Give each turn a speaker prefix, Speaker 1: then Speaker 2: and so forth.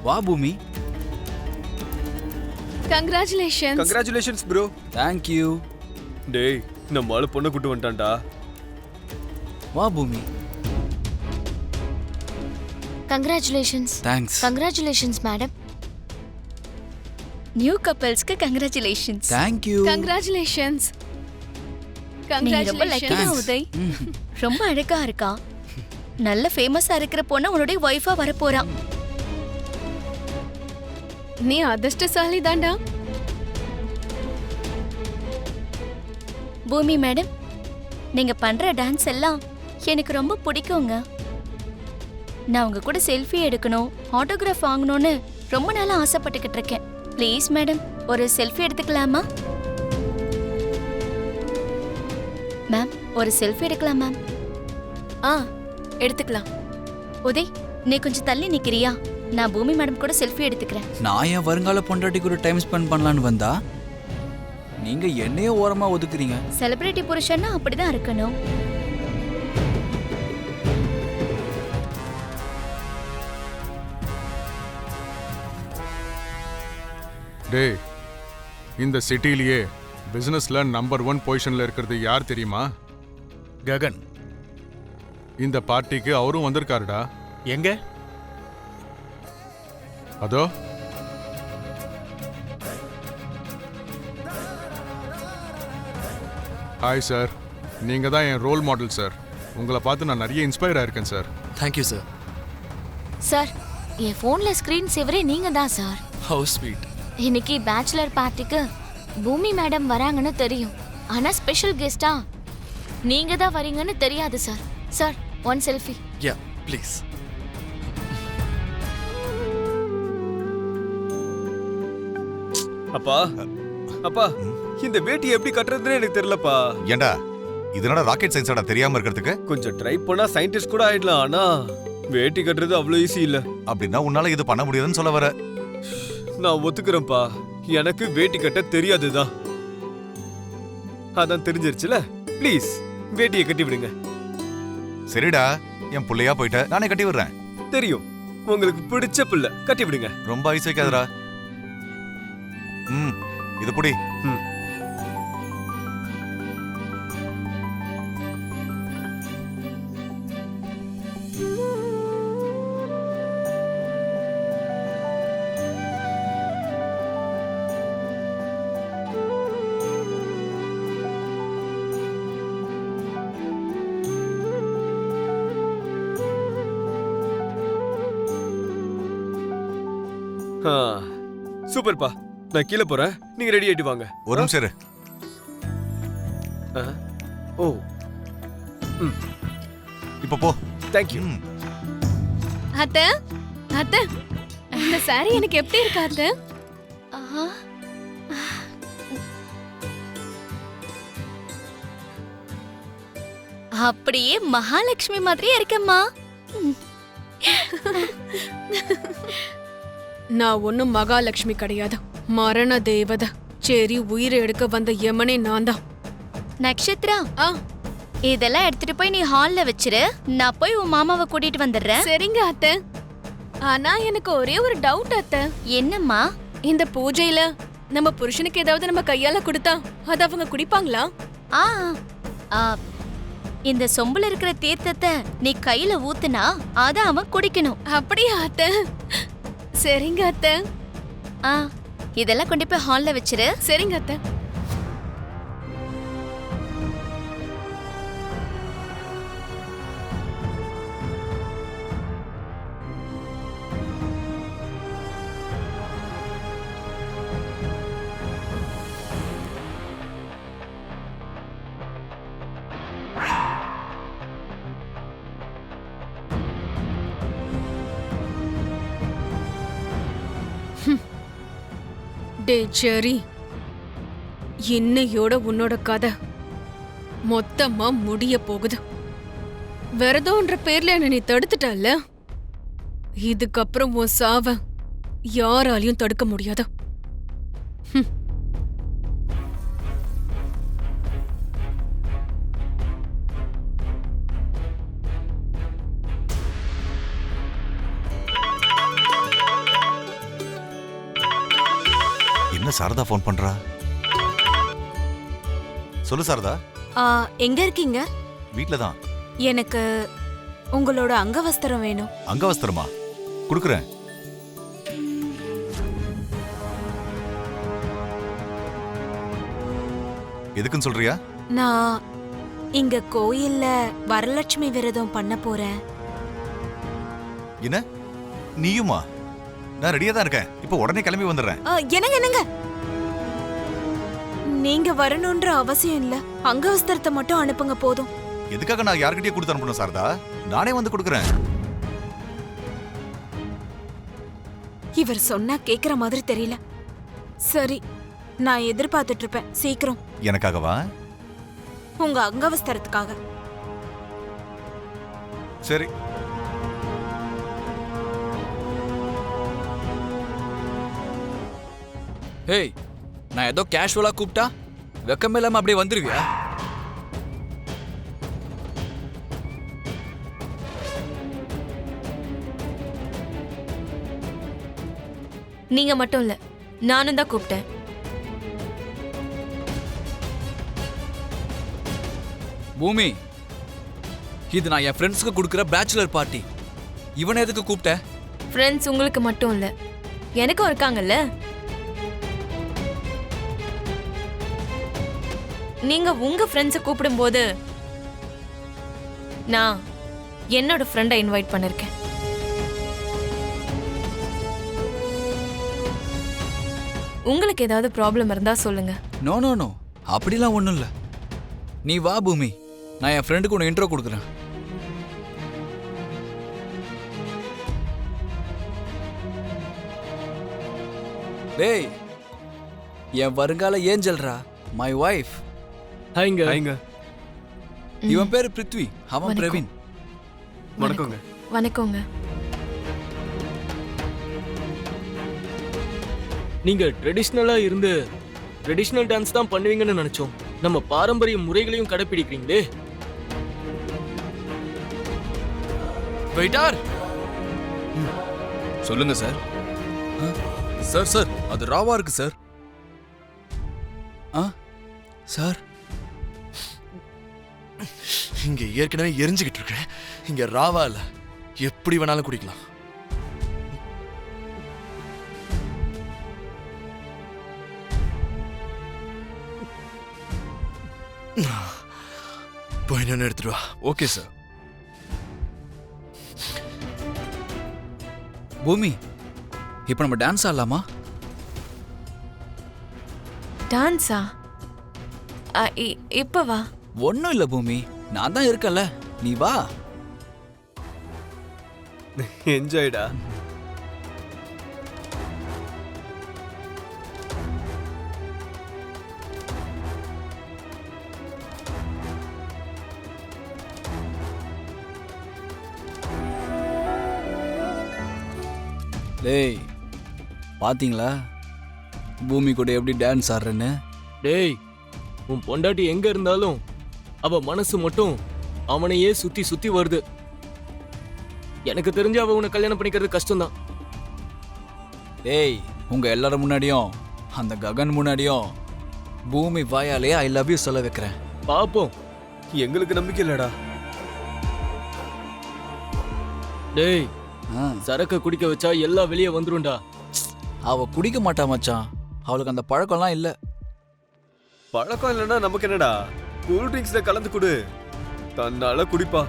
Speaker 1: வா Bhumi.
Speaker 2: Congratulations.
Speaker 3: Congratulations bro.
Speaker 1: Thank you.
Speaker 3: டேய் நம்ம ஆளு பொண்ணை கூட்டு வந்துட்டான்டா.
Speaker 1: வா Bhumi.
Speaker 4: Congratulations.
Speaker 1: Thanks.
Speaker 4: Congratulations madam.
Speaker 5: New கப்பல்ஸ்க்கு கங்க்ராச்சுலேஷன்ஸ்.
Speaker 1: Thank you.
Speaker 2: கங்க்ராச்சுலேஷன்ஸ்.
Speaker 5: நீ ரொம்ப லக்கி தான் உதய். ரொம்ப அழகா இருக்கா. நல்ல ஃபேமஸா இருக்கிற பொண்ணு உன்னுடைய வைஃபா வரப்போறா.
Speaker 2: நீ அதிர்ஷ்டசாலி தான்டா.
Speaker 5: பூமி மேடம், நீங்க பண்ற டான்ஸ் எல்லாம் எனக்கு ரொம்ப பிடிக்குங்க. நான் உங்க கூட செல்ஃபி எடுக்கணும், ஆட்டோகிராஃப் வாங்கணும்னு ரொம்ப நாளா ஆசைப்பட்டுக்கிட்டு இருக்கேன். ப்ளீஸ் மேடம், ஒரு செல்ஃபி எடுத்துக்கலாமா? மேம், ஒரு செல்ஃபி எடுக்கலாம் மேம்.
Speaker 2: எடுத்துக்கலாம்.
Speaker 5: உதய், நீ கொஞ்சம் தள்ளி நிக்கிறியா? நான் பூமி மேடம் கூட செல்ஃபி எடுத்துக்கிறேன்.
Speaker 1: நான் என் வருங்கால பொண்டாட்டிக்கு ஒரு டைம் ஸ்பெண்ட் பண்ணலான்னு வந்தா நீங்க என்னையே ஓரமா ஒதுக்குறீங்க.
Speaker 5: செலிபிரிட்டி புருஷன்னா அப்படிதான் இருக்கணும்.
Speaker 6: டேய், இந்த சிட்டிலேயே பிசினஸ்ல நம்பர் 1 பொசிஷன்ல இருக்கிறது யார் தெரியுமா?
Speaker 7: ககன்.
Speaker 6: இந்த பார்ட்டிக்கு அவரும் வந்திருக்காருடா.
Speaker 7: எங்க?
Speaker 6: அதோ. ஹாய் சார், நீங்க தான் என் ரோல் மாடல் சார். உங்களை பார்த்து நான் நிறைய இன்ஸ்பயர் ஆயிருக்கேன் சார்.
Speaker 7: Thank you sir.
Speaker 4: சார், என் ஃபோன்ல ஸ்கிரீன் சேவரே நீங்க தான் சார்.
Speaker 7: How sweet.
Speaker 4: இன்னைக்கு பேச்சுலர் பார்ட்டிக்கு பூமி மேடம் வராங்கன்னு தெரியும். ஆனா ஸ்பெஷல் கெஸ்டா நீங்க தான் வரீங்கன்னு தெரியாது sir. Sir, one selfie.
Speaker 7: Yeah please.
Speaker 3: அப்பா அப்பா இந்த வேட்டி எப்படி கட்டுறதுன்னு எனக்கு தெரியலப்பா.
Speaker 8: ஏண்டா இதனோட ராக்கெட் சயின்ஸோட தெரியாம இருக்கிறதுக்கு?
Speaker 3: கொஞ்சம் ட்ரை பண்ணா சயின்டிஸ்ட் கூட ஆயிடலாம். ஆனா வேட்டி கட்டுறது அவ்வளவு ஈஸி இல்ல.
Speaker 8: அப்படின்னா உன்னால இது பண்ண முடியாதுன்னு சொல்ல வர?
Speaker 3: நான் ஒத்துக்கிறேன்ப்பா, எனக்கு வேட்டி கட்ட தெரியாதுதான். அதான் தெரிஞ்சிருச்சுல, ப்ளீஸ் வேட்டியை கட்டி விடுங்க.
Speaker 8: சரிடா, என் புள்ளையா போயிட்ட, நானே கட்டி விடுறேன்.
Speaker 3: தெரியும், உங்களுக்கு பிடிச்ச புள்ள, கட்டி விடுங்க.
Speaker 8: ரொம்ப ஐஸ் வைக்காதடா. இது புடி.
Speaker 3: சூப்பர்ப்பா, நான் கீழே போறேன், நீங்க ரெடி ஆயிட்டு வாங்க.
Speaker 8: ஒரு நிமிஷம் இரு.
Speaker 3: ஓ,
Speaker 8: இப்ப போ.
Speaker 3: தேங்க்யூ.
Speaker 2: அத்தை, அத்தை, இந்த சாரி எனக்கு எப்படி இருக்கு அத்தை?
Speaker 5: அப்படியே மகாலட்சுமி மாதிரியே இருக்கம்மா.
Speaker 2: நான் ஒன்னும் மகாலட்சுமி கிடையாது, மரண தேவதை. சரி, உயிரை எடுக்க வந்த யமனே நான் தான்.
Speaker 5: நக்ஷத்ரா, இதெல்லாம் எடுத்துட்டு போய் நீ ஹால்ல வச்சிரு. நான் போய் உன் மாமாவை கூட்டிட்டு வந்துடுறேன்.
Speaker 2: சரிங்க அத்தை. ஆனா எனக்கு ஒரே ஒரு டவுட் அத்தை.
Speaker 5: என்னம்மா?
Speaker 2: இந்த பூஜையில நம்ம புருஷனுக்கு ஏதாவது நம்ம கையால கொடுத்தா அது அவங்க குடிப்பாங்களா?
Speaker 5: இந்த சொம்புல இருக்கிற தீர்த்தத்தை நீ கையில ஊத்துனா அத அவன் குடிக்கணும்.
Speaker 2: அப்படியா அத்தை? சரிங்க அத்தை.
Speaker 5: இதெல்லாம் கொண்டு போய் ஹால்ல வச்சிரு.
Speaker 2: சரிங்க அத்தை. டே சரி, இன்னையோட உன்னோட கதை மொத்தமா முடிய போகுது. விரதம்ன்ற பேர்ல என்ன நீ தடுத்துட்டல்ல, இதுக்கப்புறம் உன் சாவ யாராலையும் தடுக்க முடியாது.
Speaker 8: என்ன சாரதா ஃபோன் பண்றா? சொல்லு சாரதா.
Speaker 9: எங்க இருக்கீங்க?
Speaker 8: வீட்ல தான்.
Speaker 9: எனக்கு உங்களோட அங்கவஸ்திரம் வேணும்.
Speaker 8: அங்கவஸ்திரமா? குடுக்குறேன். எதுக்குன்னு சொல்றியா?
Speaker 9: நான் இங்க கோயில்ல வரலட்சுமி விரதம் பண்ண போறேன்.
Speaker 8: என்ன? நீயுமா? நான் ரெடியா தான் இருக்கேன். இப்போ உடனே கிளம்பி வந்துடுறேன்.
Speaker 9: என்னங்க நீங்க வரணும்ன்ற அவசியம் இல்ல. அங்கவஸ்திரத்தை மட்டும் அனுப்புங்க போதும்.
Speaker 8: எதுக்காக நான் யார்கிட்டயே கொடுத்து அனுப்பணும் சாரதா? நானே வந்து கொடுக்குறேன்.
Speaker 9: இவர் சொன்னா கேக்குற மாதிரி தெரியல. சரி, நான் எதிர்பார்த்துட்டு இருப்பேன். சீக்கிரம்.
Speaker 8: எனக்காகவா?
Speaker 9: உங்க அங்கவஸ்திரத்துக்காக.
Speaker 8: சரி.
Speaker 1: ஹேய், நான் ஏதோ கேஷுவலா கூப்பிட்டா வெக்கமே இல்லாம அப்படியே வந்துருவியா?
Speaker 5: நீங்க மட்டும் இல்ல, நானும் தான் கூப்பிட்டேன்.
Speaker 1: பூமி, இது நான் என் ஃப்ரெண்ட்ஸ்க்கு கொடுக்குற பேச்சுலர் பார்ட்டி. இவனை எதுக்கு கூப்பிட்ட?
Speaker 5: ஃப்ரெண்ட்ஸ் உங்களுக்கு மட்டும் இல்ல, எனக்கும் இருக்காங்கல்ல. நீங்க உங்க ஃப்ரெண்ட்ஸை கூப்பிடும்போது நான் என்னோட ஃப்ரெண்டை இன்வைட் பண்ணிருக்கேன். உங்களுக்கு ஏதாவது ப்ராப்ளம் இருந்தா சொல்லுங்க.
Speaker 1: நோ நோ நோ, அப்படிலாம் ஒன்றும் இல்லை. நீ வா பூமி, நான் என் ஃப்ரெண்டுக்கு ஒன்று இன்ட்ரோ கொடுக்குறேன். டேய், என் வருங்கால ஏஞ்சல்ரா, மை வைஃப்.
Speaker 3: ஹாய்ங்க. ஹாய்ங்க.
Speaker 1: இவன் பேரு பிருத்வி, அவன்
Speaker 5: வணக்கம்.
Speaker 1: பிரவீன்.
Speaker 3: வணக்கங்க.
Speaker 5: வணக்கங்க.
Speaker 10: நீங்க ட்ரெடிஷ்னலா இருந்து ட்ரெடிஷ்னல் டான்ஸ் தான் பண்ணுவீங்கன்னு நினைச்சோம். நம்ம பாரம்பரிய முறைகளையும் கடைபிடிக்கிறீங்களே.
Speaker 1: வெயிட்டார், சொல்லுங்க சார். சார் சார், அது ராவா இருக்கு சார். சார்,
Speaker 7: இங்க ஏற்கனவே எரிஞ்சுக்கிட்டு இருக்கேன். இங்க ராவா இல்ல, எப்படி வேணாலும் குடிக்கலாம். போய் நின்று எடுத்துட்டு வா.
Speaker 1: Okay sir. பூமி, இப்போ நம்ம டான்ஸ் ஆடலாமா?
Speaker 5: டான்ஸா? இப்ப வா.
Speaker 1: ஒன்றும் இல்லை பூமி, நான் தான் இருக்கல, நீ வா.
Speaker 3: என்ஜாய்டா.
Speaker 1: டேய், பாத்தீங்களா பூமி கூட எப்படி டான்ஸ் ஆடுறேன்னு?
Speaker 10: டேய், உன் பொண்டாட்டி எங்க இருந்தாலும் அவ மனசு மட்டும் அவனையே சுத்தி சுத்தி வருது. எனக்கு தெரிஞ்சு அவ உன்னை கல்யாணம் பண்ணிக்கிறது கஷ்டம்தான்.
Speaker 1: டேய், உங்க எல்லாரும் முன்னாடியும் அந்த ககன் முன்னாடியும் பூமி வாயாலே ஐ லவ் யூ சொல்ல வைக்கிறேன்.
Speaker 10: பாப்போம்.
Speaker 3: எங்களுக்கு நம்பிக்கை இல்லடா.
Speaker 10: டேய், சரக்க குடிக்க வச்சா எல்லாம் வெளியே வந்துரும்டா.
Speaker 1: அவ குடிக்க மாட்டா மச்சான், அவளுக்கு அந்த பழக்கம்லாம் இல்ல.
Speaker 3: பழக்கம் இல்லைன்னா நமக்கு என்னடா, கூல் ட்ரிங்க்ஸ்ல கலந்து குடு, தன்னால குடிப்பா.